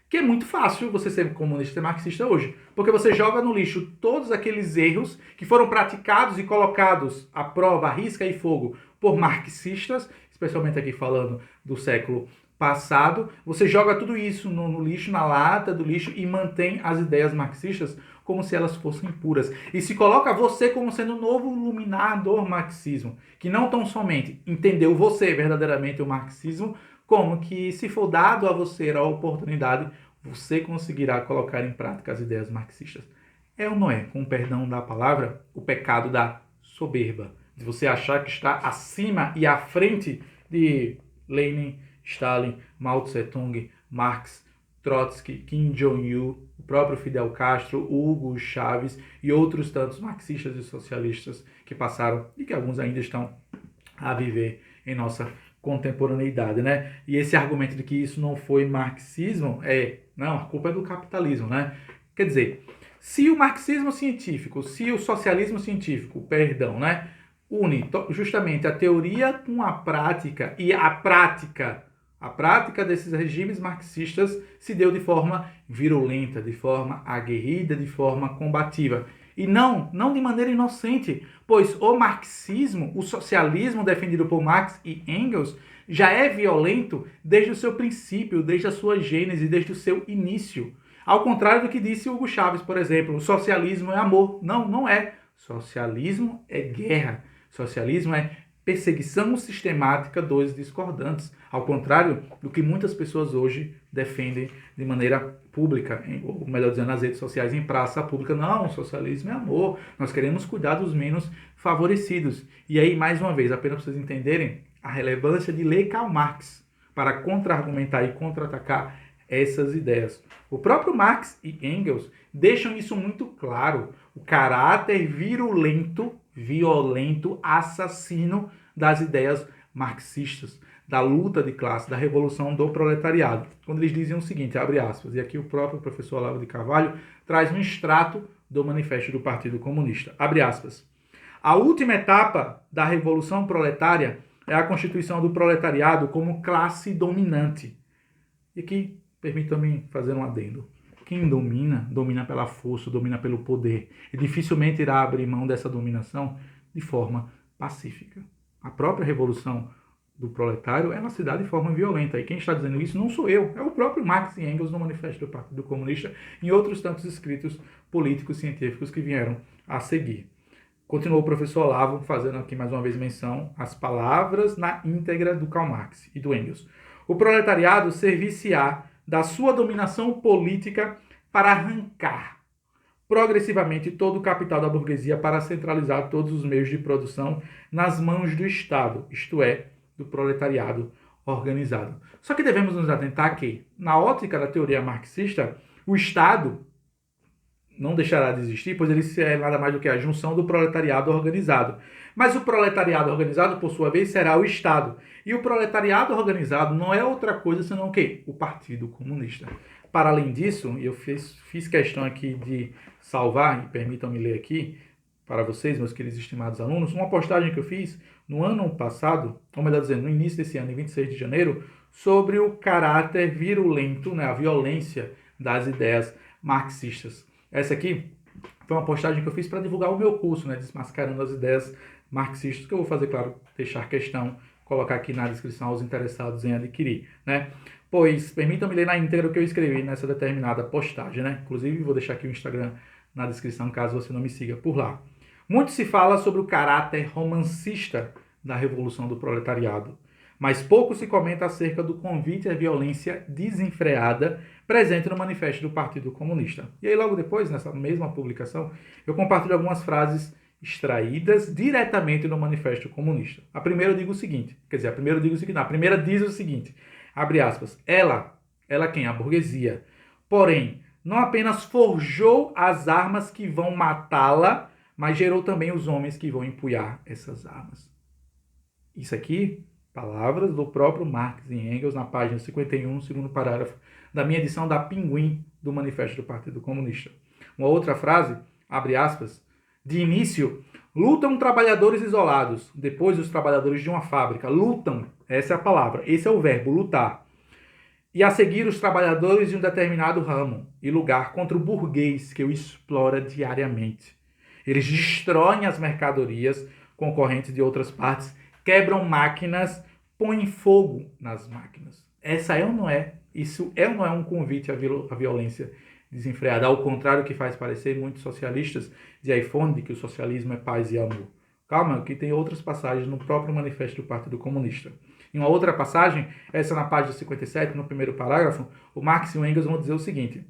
Que é muito fácil você ser comunista e marxista hoje, porque você joga no lixo todos aqueles erros que foram praticados e colocados à prova, à risca e fogo por marxistas, especialmente aqui falando do século passado. Você joga tudo isso no lixo, na lata do lixo, e mantém as ideias marxistas como se elas fossem puras. E se coloca você como sendo o novo luminar do marxismo, que não tão somente entendeu você verdadeiramente o marxismo, como que, se for dado a você a oportunidade, você conseguirá colocar em prática as ideias marxistas. É ou não é, com o perdão da palavra, o pecado da soberba, de você achar que está acima e à frente de Lenin, Stalin, Mao Tse-tung, Marx, Trotsky, Kim Jong-il, o próprio Fidel Castro, Hugo Chávez e outros tantos marxistas e socialistas que passaram e que alguns ainda estão a viver em nossa contemporaneidade, né? E esse argumento de que isso não foi marxismo não, a culpa é do capitalismo, né? Quer dizer, se o marxismo científico, se o socialismo científico, né, une justamente a teoria com a prática, e a prática desses regimes marxistas se deu de forma virulenta, de forma aguerrida, de forma combativa. E não de maneira inocente, pois o marxismo, o socialismo defendido por Marx e Engels, já é violento desde o seu princípio, desde a sua gênese, desde o seu início. Ao contrário do que disse Hugo Chávez, por exemplo, o socialismo é amor. Não, não é. Socialismo é guerra. Socialismo é perseguição sistemática dos discordantes, ao contrário do que muitas pessoas hoje defendem de maneira pública, ou melhor dizendo, nas redes sociais, em praça pública. Não, o socialismo é amor, nós queremos cuidar dos menos favorecidos. E aí, mais uma vez, apenas para vocês entenderem a relevância de ler Karl Marx para contra-argumentar e contra-atacar essas ideias. O próprio Marx e Engels deixam isso muito claro, o caráter virulento, violento, assassino das ideias marxistas, da luta de classe, da revolução do proletariado. Quando eles dizem o seguinte, abre aspas, e aqui o próprio professor Olavo de Carvalho traz um extrato do manifesto do Partido Comunista. Abre aspas. A última etapa da revolução proletária é a constituição do proletariado como classe dominante. E aqui, permitam-me fazer um adendo. Quem domina, domina pela força, domina pelo poder. E dificilmente irá abrir mão dessa dominação de forma pacífica. A própria revolução do proletário ela se dá de forma violenta. E quem está dizendo isso não sou eu, é o próprio Marx e Engels no Manifesto do Partido Comunista e em outros tantos escritos políticos científicos que vieram a seguir. Continuou o professor Olavo fazendo aqui mais uma vez menção às palavras na íntegra do Karl Marx e do Engels. O proletariado servir-se-á da sua dominação política para arrancar progressivamente todo o capital da burguesia para centralizar todos os meios de produção nas mãos do Estado, isto é, do proletariado organizado. Só que devemos nos atentar que, na ótica da teoria marxista, o Estado não deixará de existir, pois ele é nada mais do que a junção do proletariado organizado. Mas o proletariado organizado, por sua vez, será o Estado. E o proletariado organizado não é outra coisa senão o quê? O Partido Comunista. Para além disso, eu fiz questão aqui de salvar, e permitam-me ler aqui, para vocês, meus queridos e estimados alunos, uma postagem que eu fiz no ano passado, ou melhor dizendo, no início desse ano, em 26 de janeiro, sobre o caráter virulento, né, a violência das ideias marxistas. Essa aqui foi uma postagem que eu fiz para divulgar o meu curso, né, Desmascarando as Ideias Marxistas, que eu vou fazer, claro, deixar questão colocar aqui na descrição aos interessados em adquirir, né? Pois, permitam-me ler na íntegra o que eu escrevi nessa determinada postagem, né? Inclusive, vou deixar aqui o Instagram na descrição, caso você não me siga por lá. Muito se fala sobre o caráter romancista da Revolução do Proletariado, mas pouco se comenta acerca do convite à violência desenfreada presente no manifesto do Partido Comunista. E aí, logo depois, nessa mesma publicação, eu compartilho algumas frases extraídas diretamente do Manifesto Comunista. A primeira diz o seguinte, abre aspas, ela quem? A burguesia. Porém, não apenas forjou as armas que vão matá-la, mas gerou também os homens que vão empunhar essas armas. Isso aqui, palavras do próprio Marx e Engels, na página 51, segundo parágrafo, da minha edição da Pinguim, do Manifesto do Partido Comunista. Uma outra frase, abre aspas, de início, lutam trabalhadores isolados, depois os trabalhadores de uma fábrica. Lutam, essa é a palavra, esse é o verbo, lutar. E a seguir os trabalhadores de um determinado ramo e lugar contra o burguês que o explora diariamente. Eles destroem as mercadorias concorrentes de outras partes, quebram máquinas, põem fogo nas máquinas. Essa é ou não é? Isso é ou não é um convite à violência desenfreada? Ao contrário do que faz parecer muitos socialistas de iPhone, de que o socialismo é paz e amor. Calma, que tem outras passagens no próprio Manifesto do Partido Comunista. Em uma outra passagem, essa na página 57, no primeiro parágrafo, o Marx e o Engels vão dizer o seguinte: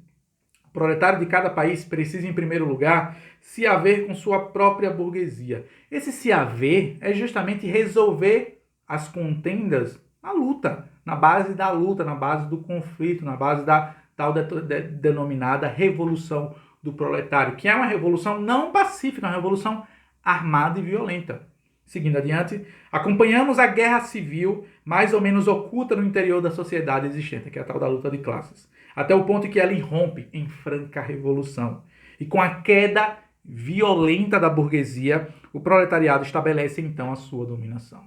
o proletário de cada país precisa, em primeiro lugar, se haver com sua própria burguesia. Esse se haver é justamente resolver as contendas na luta, na base da luta, na base do conflito, na base da tal denominada revolução do proletário, que é uma revolução não pacífica, uma revolução armada e violenta. Seguindo adiante, acompanhamos a guerra civil mais ou menos oculta no interior da sociedade existente, que é a tal da luta de classes, até o ponto em que ela irrompe em franca revolução. E com a queda violenta da burguesia, o proletariado estabelece então a sua dominação.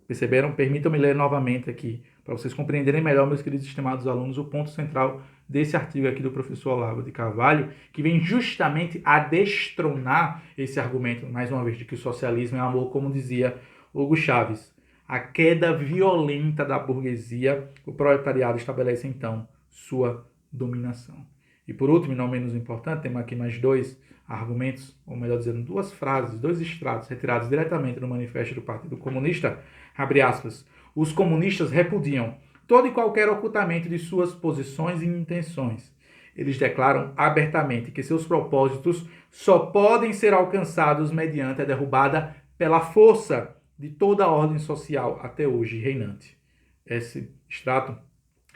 Perceberam? Permitam-me ler novamente aqui, para vocês compreenderem melhor, meus queridos e estimados alunos, o ponto central desse artigo aqui do professor Olavo de Carvalho, que vem justamente a destronar esse argumento, mais uma vez, de que o socialismo é amor, como dizia Hugo Chávez. A queda violenta da burguesia, o proletariado estabelece então sua dominação. E por último, e não menos importante, temos aqui mais dois argumentos, ou melhor dizendo, duas frases, dois extratos retirados diretamente do Manifesto do Partido Comunista, abre aspas, os comunistas repudiam todo e qualquer ocultamento de suas posições e intenções. Eles declaram abertamente que seus propósitos só podem ser alcançados mediante a derrubada pela força de toda a ordem social até hoje reinante. Esse extrato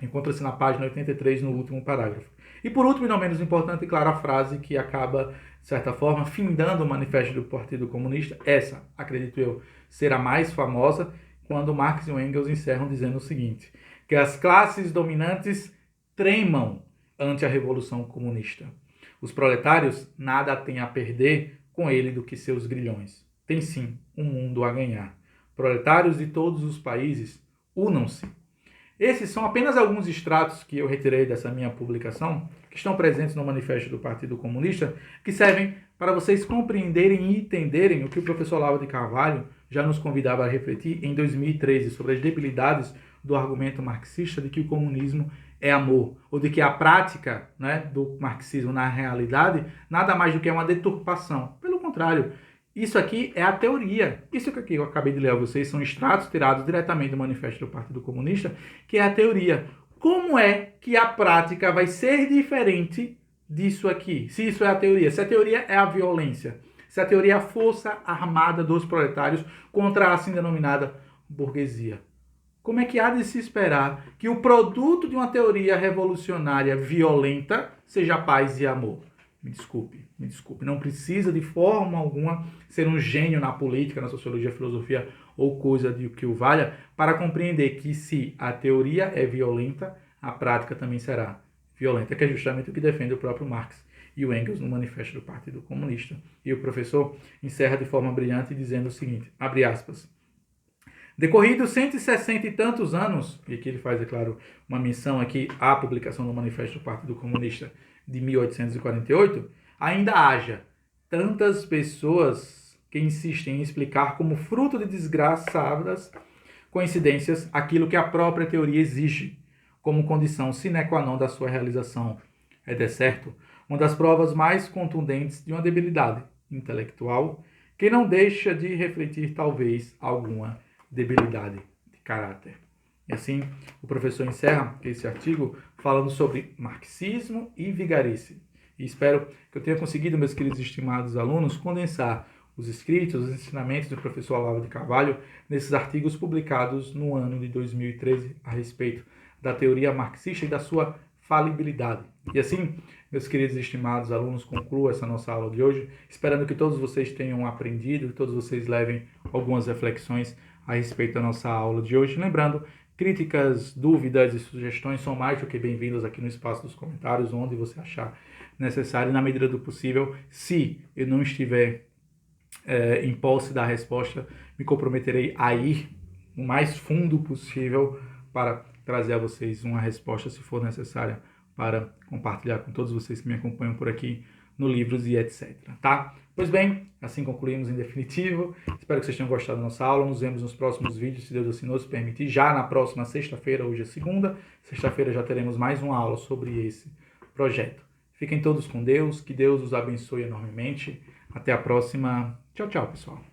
encontra-se na página 83, no último parágrafo. E por último, e não menos importante, claro, a frase que acaba, de certa forma, findando o Manifesto do Partido Comunista. Essa, acredito eu, será mais famosa, quando Marx e Engels encerram dizendo o seguinte, que as classes dominantes tremam ante a Revolução Comunista. Os proletários nada têm a perder com ele do que seus grilhões. Tem sim um mundo a ganhar. Proletários de todos os países, unam-se. Esses são apenas alguns extratos que eu retirei dessa minha publicação, que estão presentes no Manifesto do Partido Comunista, que servem para vocês compreenderem e entenderem o que o professor Olavo de Carvalho já nos convidava a refletir em 2013 sobre as debilidades do argumento marxista de que o comunismo é amor, ou de que a prática, né, do marxismo na realidade nada mais do que uma deturpação. Pelo contrário, isso aqui é a teoria. Isso que eu acabei de ler a vocês são extratos tirados diretamente do Manifesto do Partido Comunista, que é a teoria. Como é que a prática vai ser diferente disso aqui? Se isso é a teoria. Se a teoria é a violência. Se a teoria é a força armada dos proletários contra a assim denominada burguesia. Como é que há de se esperar que o produto de uma teoria revolucionária violenta seja paz e amor? Me desculpe. Não precisa de forma alguma ser um gênio na política, na sociologia, filosofia ou coisa de que o valha para compreender que se a teoria é violenta, a prática também será violenta, que é justamente o que defende o próprio Marx e o Engels no Manifesto do Partido Comunista. E o professor encerra de forma brilhante dizendo o seguinte, abre aspas, decorridos 160 e tantos anos, e aqui ele faz, é claro, uma menção aqui à publicação do Manifesto do Partido Comunista de 1848, ainda haja tantas pessoas que insistem em explicar como fruto de desgraçadas coincidências aquilo que a própria teoria exige como condição sine qua non da sua realização. É, de certo, uma das provas mais contundentes de uma debilidade intelectual que não deixa de refletir, talvez, alguma debilidade de caráter. E assim, o professor encerra esse artigo falando sobre marxismo e vigarice. E espero que eu tenha conseguido, meus queridos e estimados alunos, condensar os escritos, os ensinamentos do professor Olavo de Carvalho nesses artigos publicados no ano de 2013 a respeito da teoria marxista e da sua falibilidade. E assim, meus queridos e estimados alunos, concluo essa nossa aula de hoje, esperando que todos vocês tenham aprendido, que todos vocês levem algumas reflexões a respeito da nossa aula de hoje. Lembrando, críticas, dúvidas e sugestões são mais do que bem-vindas aqui no espaço dos comentários, onde você achar necessário, e na medida do possível, se eu não estiver em posse da resposta, me comprometerei a ir o mais fundo possível para trazer a vocês uma resposta, se for necessária, para compartilhar com todos vocês que me acompanham por aqui no Livros e etc. Tá? Pois bem, assim concluímos em definitivo. Espero que vocês tenham gostado da nossa aula. Nos vemos nos próximos vídeos, se Deus assim nos permitir. Já na próxima sexta-feira, hoje é segunda. Sexta-feira já teremos mais uma aula sobre esse projeto. Fiquem todos com Deus, que Deus os abençoe enormemente. Até a próxima. Tchau, tchau, pessoal.